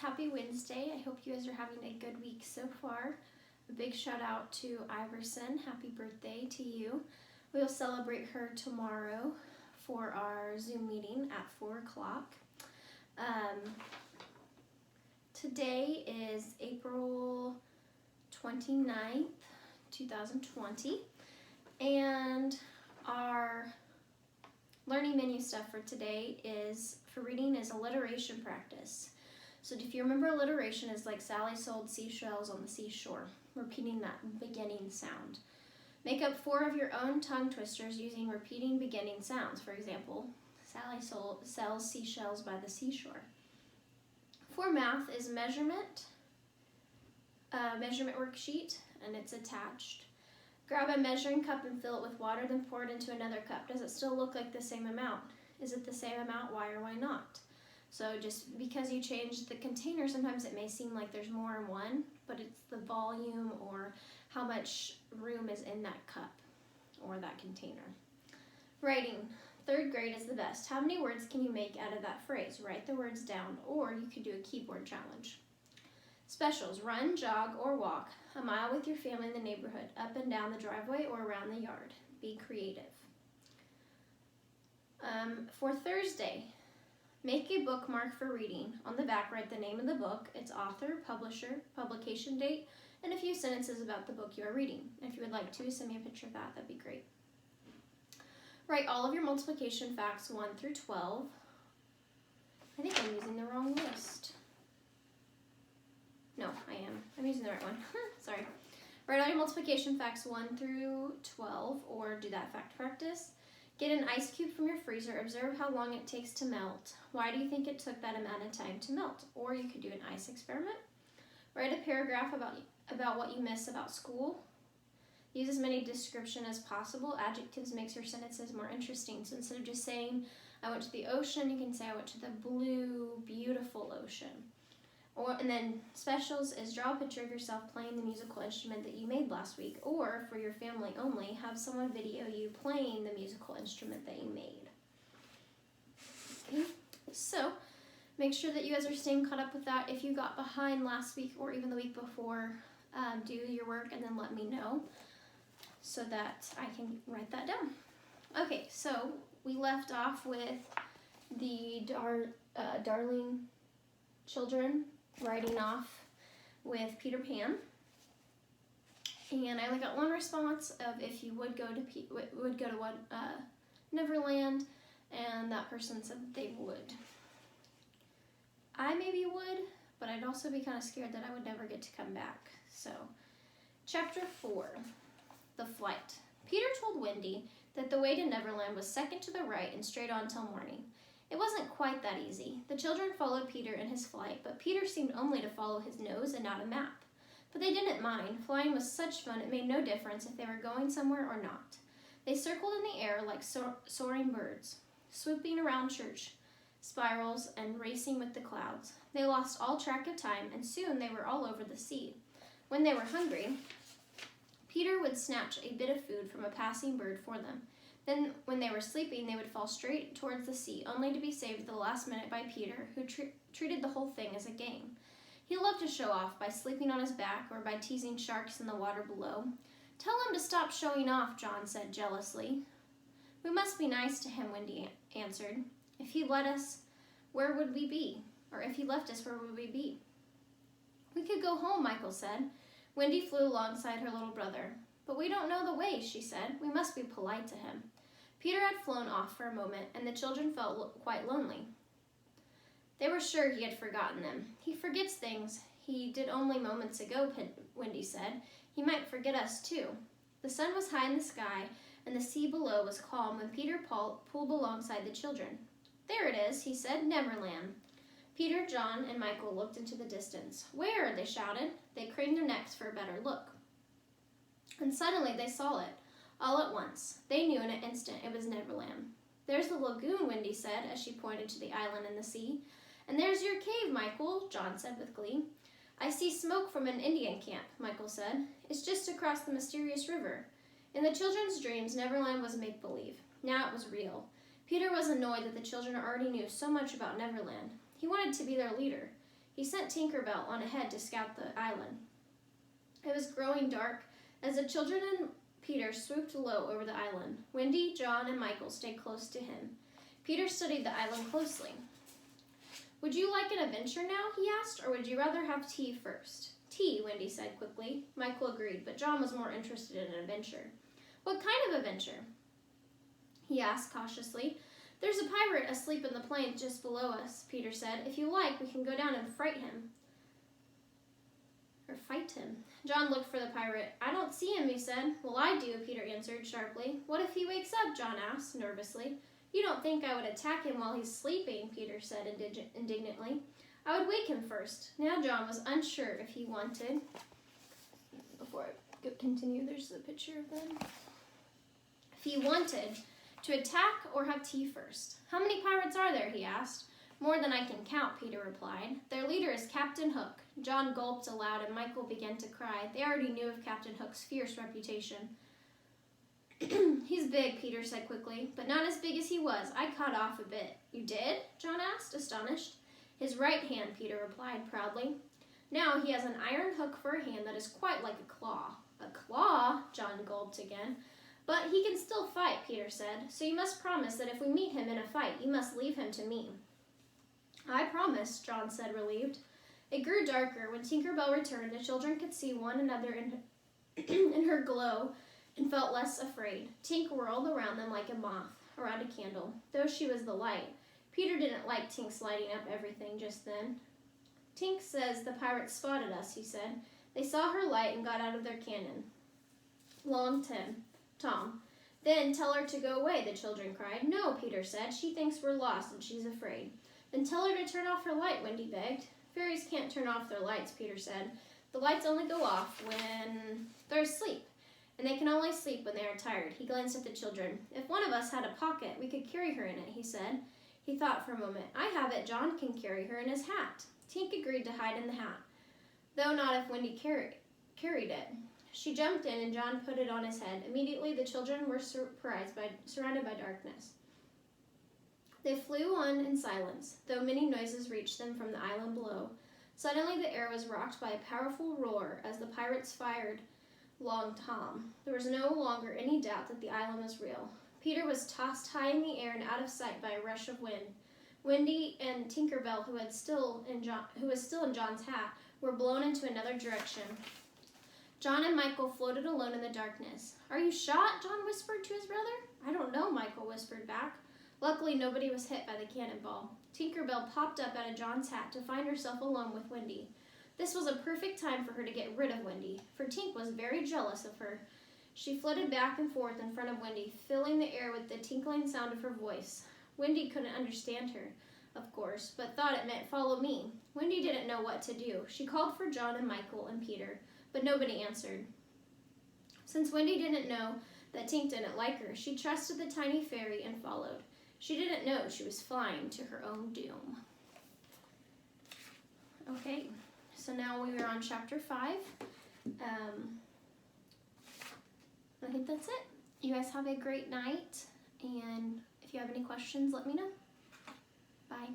Happy Wednesday. I hope you guys are having a good week so far. A big shout out to Iverson. Happy birthday to you. We'll celebrate her tomorrow for our Zoom meeting at 4 o'clock. Today is April 29th, 2020, and our learning menu stuff for today for reading is alliteration practice. So if you remember, alliteration is like Sally sold seashells on the seashore, repeating that beginning sound. Make up 4 of your own tongue twisters using repeating beginning sounds. For example, Sally sells seashells by the seashore. For math is measurement worksheet, and it's attached. Grab a measuring cup and fill it with water, then pour it into another cup. Does it still look like the same amount? Is it the same amount? Why or why not? So just because you change the container, sometimes it may seem like there's more in one, but it's the volume or how much room is in that cup or that container. Writing. 3rd grade is the best. How many words can you make out of that phrase? Write the words down, or you could do a keyboard challenge. Specials. Run, jog, or walk a mile with your family in the neighborhood, up and down the driveway or around the yard. Be creative. For Thursday, make a bookmark for reading. On the back, write the name of the book, its author, publisher, publication date, and a few sentences about the book you are reading. If you would like to, send me a picture of that. That'd be great. Write all of your multiplication facts 1 through 12. I think I'm using the wrong list. No, I am. I'm using the right one. Sorry. Write all your multiplication facts 1 through 12, or do that fact practice. Get an ice cube from your freezer. Observe how long it takes to melt. Why do you think it took that amount of time to melt? Or you could do an ice experiment. Write a paragraph about what you miss about school. Use as many description as possible. Adjectives makes your sentences more interesting. So instead of just saying, I went to the ocean, you can say, I went to the blue, beautiful ocean. And then specials is draw a picture of yourself playing the musical instrument that you made last week, or for your family only, have someone video you playing the musical instrument that you made. Okay, so make sure that you guys are staying caught up with that. If you got behind last week or even the week before, do your work and then let me know so that I can write that down. Okay, so we left off with the Darling children riding off with Peter Pan, and I only got one response of if you would go to Neverland, and that person said that they would. I maybe would, but I'd also be kind of scared that I would never get to come back. So, Chapter 4, The Flight. Peter told Wendy that the way to Neverland was second to the right and straight on till morning. It wasn't quite that easy. The children followed Peter in his flight, but Peter seemed only to follow his nose and not a map. But they didn't mind. Flying was such fun it made no difference if they were going somewhere or not. They circled in the air like soaring birds, swooping around church spirals and racing with the clouds. They lost all track of time, and soon they were all over the sea. When they were hungry, Peter would snatch a bit of food from a passing bird for them. Then, when they were sleeping, they would fall straight towards the sea, only to be saved at the last minute by Peter, who treated the whole thing as a game. He loved to show off by sleeping on his back or by teasing sharks in the water below. Tell him to stop showing off, John said jealously. We must be nice to him, Wendy answered. If he let us, where would we be? Or if he left us, where would we be? We could go home, Michael said. Wendy flew alongside her little brother. But we don't know the way, she said. We must be polite to him. Peter had flown off for a moment, and the children felt quite lonely. They were sure he had forgotten them. He forgets things he did only moments ago, Wendy said. He might forget us, too. The sun was high in the sky, and the sea below was calm when Peter pulled alongside the children. There it is, he said, Neverland. Peter, John, and Michael looked into the distance. Where? They shouted. They craned their necks for a better look. And suddenly they saw it. All at once. They knew in an instant it was Neverland. There's the lagoon, Wendy said, as she pointed to the island in the sea. And there's your cave, Michael, John said with glee. I see smoke from an Indian camp, Michael said. It's just across the mysterious river. In the children's dreams, Neverland was make-believe. Now it was real. Peter was annoyed that the children already knew so much about Neverland. He wanted to be their leader. He sent Tinkerbell on ahead to scout the island. It was growing dark as the children and Peter swooped low over the island. Wendy, John, and Michael stayed close to him. Peter studied the island closely. "Would you like an adventure now?" he asked, "or would you rather have tea first?" "Tea," Wendy said quickly. Michael agreed, but John was more interested in an adventure. "What kind of adventure?" he asked cautiously. "There's a pirate asleep in the plains just below us," Peter said. "If you like, we can go down and fight him. John looked for the pirate. "I don't see him," he said. "Well, I do," Peter answered sharply. "What if he wakes up?" John asked nervously. "You don't think I would attack him while he's sleeping," Peter said indignantly. "I would wake him first." Now John was unsure if he wanted. Before I continue, there's a picture of them. If he wanted to attack or have tea first. "How many pirates are there?" he asked. "More than I can count," Peter replied. "Their leader is Captain Hook." John gulped aloud and Michael began to cry. They already knew of Captain Hook's fierce reputation. "He's big," Peter said quickly, "but not as big as he was. I cut off a bit." "You did?" John asked, astonished. "His right hand," Peter replied proudly. "Now he has an iron hook for a hand that is quite like a claw." "A claw?" John gulped again. "But he can still fight," Peter said. "So you must promise that if we meet him in a fight, you must leave him to me." "I promise," John said, relieved. It grew darker. When Tinkerbell returned, the children could see one another in her glow and felt less afraid. Tink whirled around them like a moth around a candle, though she was the light. Peter didn't like Tink's lighting up everything just then. "Tink says the pirates spotted us," he said. "They saw her light and got out of their cannon." "Long Tom. Then tell her to go away," the children cried. "No," Peter said. "She thinks we're lost and she's afraid." "Then tell her to turn off her light," Wendy begged. "Fairies can't turn off their lights," Peter said. "The lights only go off when they're asleep, and they can only sleep when they are tired." He glanced at the children. "If one of us had a pocket, we could carry her in it," he said. He thought for a moment. "I have it. John can carry her in his hat." Tink agreed to hide in the hat, though not if Wendy carried it. She jumped in and John put it on his head. Immediately the children were surrounded by darkness. They flew on in silence, though many noises reached them from the island below. Suddenly the air was rocked by a powerful roar as the pirates fired Long Tom. There was no longer any doubt that the island was real. Peter was tossed high in the air and out of sight by a rush of wind. Wendy and Tinkerbell, who was still in John's hat, were blown into another direction. John and Michael floated alone in the darkness. "Are you shot?" John whispered to his brother. "I don't know," Michael whispered back. Luckily, nobody was hit by the cannonball. Tinkerbell popped up out of John's hat to find herself alone with Wendy. This was a perfect time for her to get rid of Wendy, for Tink was very jealous of her. She flitted back and forth in front of Wendy, filling the air with the tinkling sound of her voice. Wendy couldn't understand her, of course, but thought it meant "follow me." Wendy didn't know what to do. She called for John and Michael and Peter, but nobody answered. Since Wendy didn't know that Tink didn't like her, she trusted the tiny fairy and followed. She didn't know she was flying to her own doom. Okay, so now we are on chapter 5. I think that's it. You guys have a great night, and if you have any questions, let me know. Bye.